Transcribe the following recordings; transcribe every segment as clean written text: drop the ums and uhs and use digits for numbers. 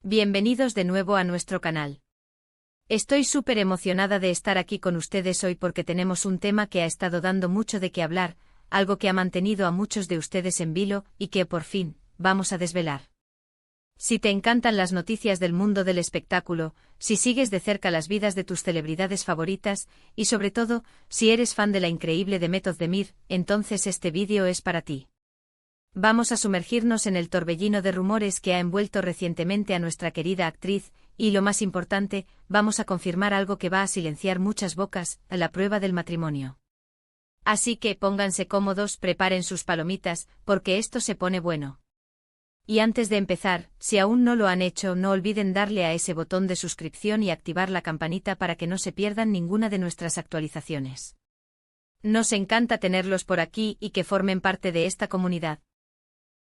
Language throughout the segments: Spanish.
Bienvenidos de nuevo a nuestro canal. Estoy súper emocionada de estar aquí con ustedes hoy porque tenemos un tema que ha estado dando mucho de qué hablar, algo que ha mantenido a muchos de ustedes en vilo y que, por fin, vamos a desvelar. Si te encantan las noticias del mundo del espectáculo, si sigues de cerca las vidas de tus celebridades favoritas, y sobre todo, si eres fan de la increíble Demet Özdemir, entonces este vídeo es para ti. Vamos a sumergirnos en el torbellino de rumores que ha envuelto recientemente a nuestra querida actriz, y lo más importante, vamos a confirmar algo que va a silenciar muchas bocas, la prueba del matrimonio. Así que pónganse cómodos, preparen sus palomitas, porque esto se pone bueno. Y antes de empezar, si aún no lo han hecho, no olviden darle a ese botón de suscripción y activar la campanita para que no se pierdan ninguna de nuestras actualizaciones. Nos encanta tenerlos por aquí y que formen parte de esta comunidad.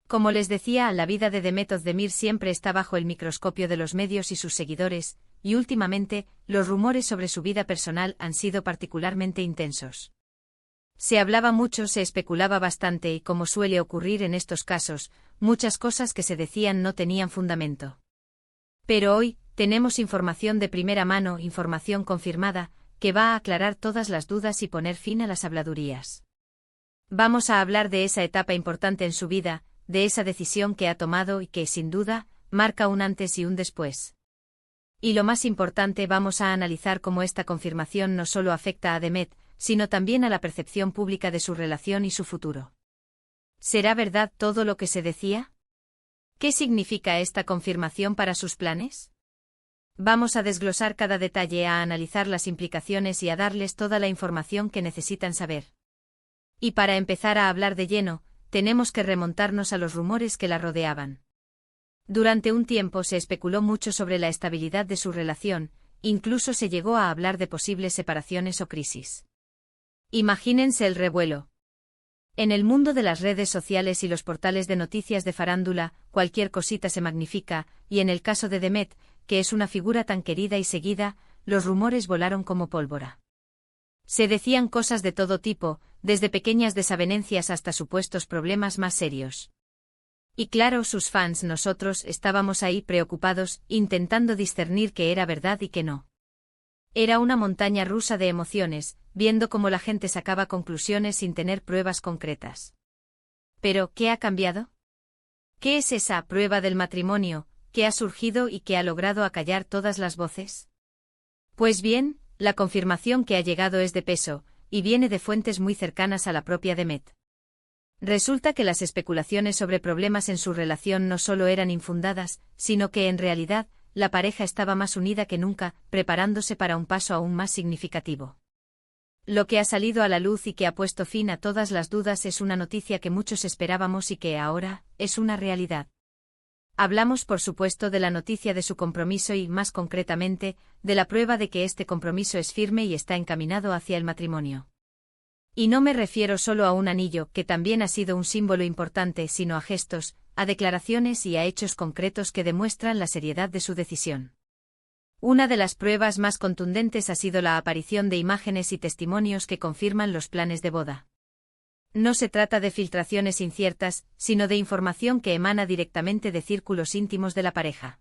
Como les decía, la vida de Demet Özdemir siempre está bajo el microscopio de los medios y sus seguidores, y últimamente, los rumores sobre su vida personal han sido particularmente intensos. Se hablaba mucho, se especulaba bastante y, como suele ocurrir en estos casos, muchas cosas que se decían no tenían fundamento. Pero hoy, tenemos información de primera mano, información confirmada, que va a aclarar todas las dudas y poner fin a las habladurías. Vamos a hablar de esa etapa importante en su vida, de esa decisión que ha tomado y que, sin duda, marca un antes y un después. Y lo más importante, vamos a analizar cómo esta confirmación no solo afecta a Demet, sino también a la percepción pública de su relación y su futuro. ¿Será verdad todo lo que se decía? ¿Qué significa esta confirmación para sus planes? Vamos a desglosar cada detalle, a analizar las implicaciones y a darles toda la información que necesitan saber. Y para empezar a hablar de lleno, tenemos que remontarnos a los rumores que la rodeaban. Durante un tiempo se especuló mucho sobre la estabilidad de su relación, incluso se llegó a hablar de posibles separaciones o crisis. Imagínense el revuelo. En el mundo de las redes sociales y los portales de noticias de farándula, cualquier cosita se magnifica, y en el caso de Demet, que es una figura tan querida y seguida, los rumores volaron como pólvora. Se decían cosas de todo tipo, desde pequeñas desavenencias hasta supuestos problemas más serios. Y claro, sus fans, nosotros, estábamos ahí preocupados, intentando discernir qué era verdad y qué no. Era una montaña rusa de emociones, viendo cómo la gente sacaba conclusiones sin tener pruebas concretas. Pero, ¿qué ha cambiado? ¿Qué es esa prueba del matrimonio, que ha surgido y que ha logrado acallar todas las voces? Pues bien, la confirmación que ha llegado es de peso, y viene de fuentes muy cercanas a la propia Demet. Resulta que las especulaciones sobre problemas en su relación no solo eran infundadas, sino que en realidad, la pareja estaba más unida que nunca, preparándose para un paso aún más significativo. Lo que ha salido a la luz y que ha puesto fin a todas las dudas es una noticia que muchos esperábamos y que ahora es una realidad. Hablamos, por supuesto, de la noticia de su compromiso y, más concretamente, de la prueba de que este compromiso es firme y está encaminado hacia el matrimonio. Y no me refiero solo a un anillo, que también ha sido un símbolo importante, sino a gestos, a declaraciones y a hechos concretos que demuestran la seriedad de su decisión. Una de las pruebas más contundentes ha sido la aparición de imágenes y testimonios que confirman los planes de boda. No se trata de filtraciones inciertas, sino de información que emana directamente de círculos íntimos de la pareja.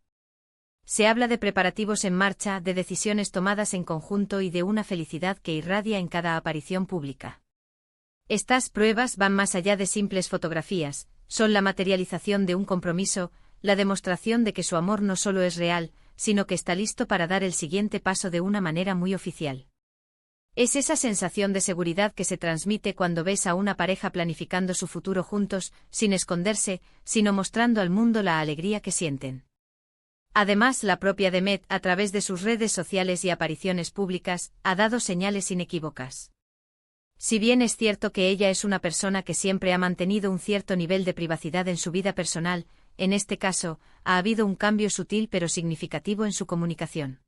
Se habla de preparativos en marcha, de decisiones tomadas en conjunto y de una felicidad que irradia en cada aparición pública. Estas pruebas van más allá de simples fotografías, son la materialización de un compromiso, la demostración de que su amor no solo es real, sino que está listo para dar el siguiente paso de una manera muy oficial. Es esa sensación de seguridad que se transmite cuando ves a una pareja planificando su futuro juntos, sin esconderse, sino mostrando al mundo la alegría que sienten. Además, la propia Demet, a través de sus redes sociales y apariciones públicas, ha dado señales inequívocas. Si bien es cierto que ella es una persona que siempre ha mantenido un cierto nivel de privacidad en su vida personal, en este caso, ha habido un cambio sutil pero significativo en su comunicación.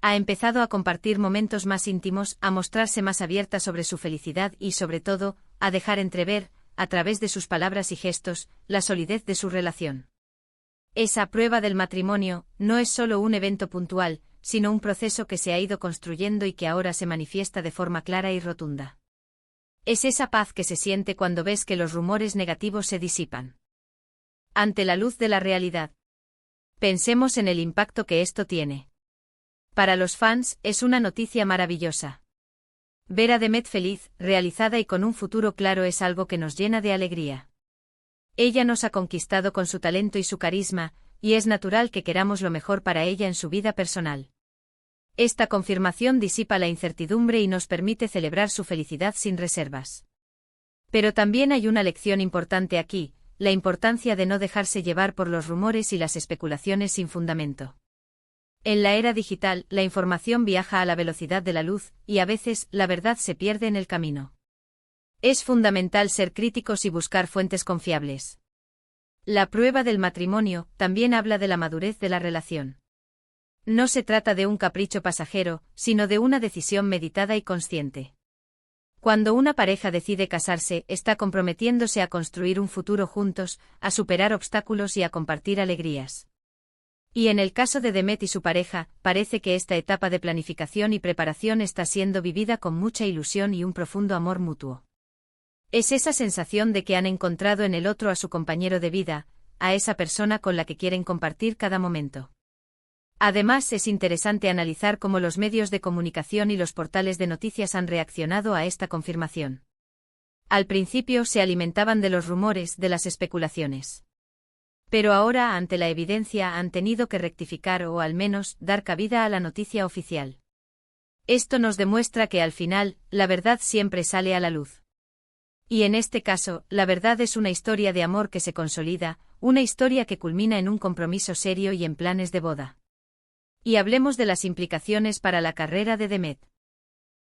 Ha empezado a compartir momentos más íntimos, a mostrarse más abierta sobre su felicidad y, sobre todo, a dejar entrever, a través de sus palabras y gestos, la solidez de su relación. Esa prueba del matrimonio no es solo un evento puntual, sino un proceso que se ha ido construyendo y que ahora se manifiesta de forma clara y rotunda. Es esa paz que se siente cuando ves que los rumores negativos se disipan ante la luz de la realidad. Pensemos en el impacto que esto tiene. Para los fans, es una noticia maravillosa. Ver a Demet feliz, realizada y con un futuro claro es algo que nos llena de alegría. Ella nos ha conquistado con su talento y su carisma, y es natural que queramos lo mejor para ella en su vida personal. Esta confirmación disipa la incertidumbre y nos permite celebrar su felicidad sin reservas. Pero también hay una lección importante aquí, la importancia de no dejarse llevar por los rumores y las especulaciones sin fundamento. En la era digital, la información viaja a la velocidad de la luz, y a veces, la verdad se pierde en el camino. Es fundamental ser críticos y buscar fuentes confiables. La prueba del matrimonio también habla de la madurez de la relación. No se trata de un capricho pasajero, sino de una decisión meditada y consciente. Cuando una pareja decide casarse, está comprometiéndose a construir un futuro juntos, a superar obstáculos y a compartir alegrías. Y en el caso de Demet y su pareja, parece que esta etapa de planificación y preparación está siendo vivida con mucha ilusión y un profundo amor mutuo. Es esa sensación de que han encontrado en el otro a su compañero de vida, a esa persona con la que quieren compartir cada momento. Además, es interesante analizar cómo los medios de comunicación y los portales de noticias han reaccionado a esta confirmación. Al principio se alimentaban de los rumores, de las especulaciones. Pero ahora, ante la evidencia, han tenido que rectificar o, al menos, dar cabida a la noticia oficial. Esto nos demuestra que, al final, la verdad siempre sale a la luz. Y en este caso, la verdad es una historia de amor que se consolida, una historia que culmina en un compromiso serio y en planes de boda. Y hablemos de las implicaciones para la carrera de Demet.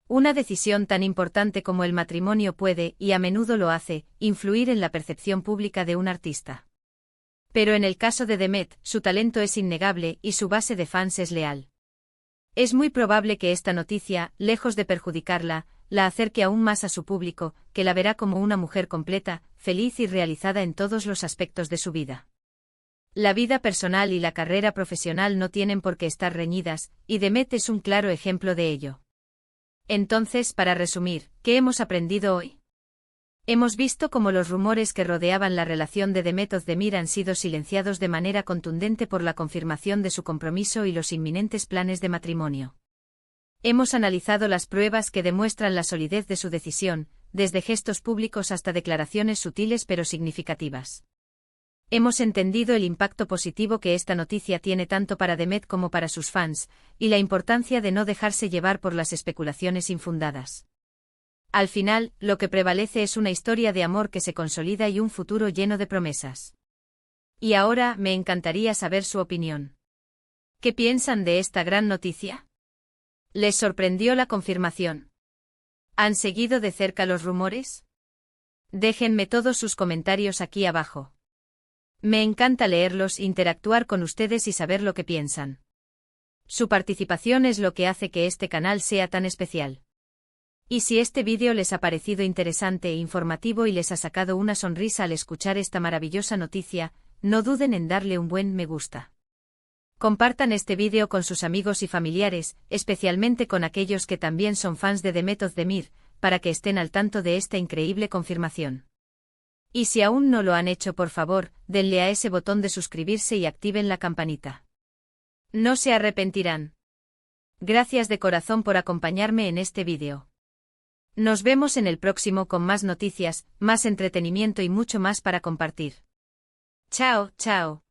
Una decisión tan importante como el matrimonio puede, y a menudo lo hace, influir en la percepción pública de un artista. Pero en el caso de Demet, su talento es innegable y su base de fans es leal. Es muy probable que esta noticia, lejos de perjudicarla, la acerque aún más a su público, que la verá como una mujer completa, feliz y realizada en todos los aspectos de su vida. La vida personal y la carrera profesional no tienen por qué estar reñidas, y Demet es un claro ejemplo de ello. Entonces, para resumir, ¿qué hemos aprendido hoy? Hemos visto cómo los rumores que rodeaban la relación de Demet Özdemir han sido silenciados de manera contundente por la confirmación de su compromiso y los inminentes planes de matrimonio. Hemos analizado las pruebas que demuestran la solidez de su decisión, desde gestos públicos hasta declaraciones sutiles pero significativas. Hemos entendido el impacto positivo que esta noticia tiene tanto para Demet como para sus fans, y la importancia de no dejarse llevar por las especulaciones infundadas. Al final, lo que prevalece es una historia de amor que se consolida y un futuro lleno de promesas. Y ahora, me encantaría saber su opinión. ¿Qué piensan de esta gran noticia? ¿Les sorprendió la confirmación? ¿Han seguido de cerca los rumores? Déjenme todos sus comentarios aquí abajo. Me encanta leerlos, interactuar con ustedes y saber lo que piensan. Su participación es lo que hace que este canal sea tan especial. Y si este vídeo les ha parecido interesante e informativo y les ha sacado una sonrisa al escuchar esta maravillosa noticia, no duden en darle un buen me gusta. Compartan este vídeo con sus amigos y familiares, especialmente con aquellos que también son fans de Demet Özdemir, para que estén al tanto de esta increíble confirmación. Y si aún no lo han hecho, por favor, denle a ese botón de suscribirse y activen la campanita. No se arrepentirán. Gracias de corazón por acompañarme en este vídeo. Nos vemos en el próximo con más noticias, más entretenimiento y mucho más para compartir. Chao, chao.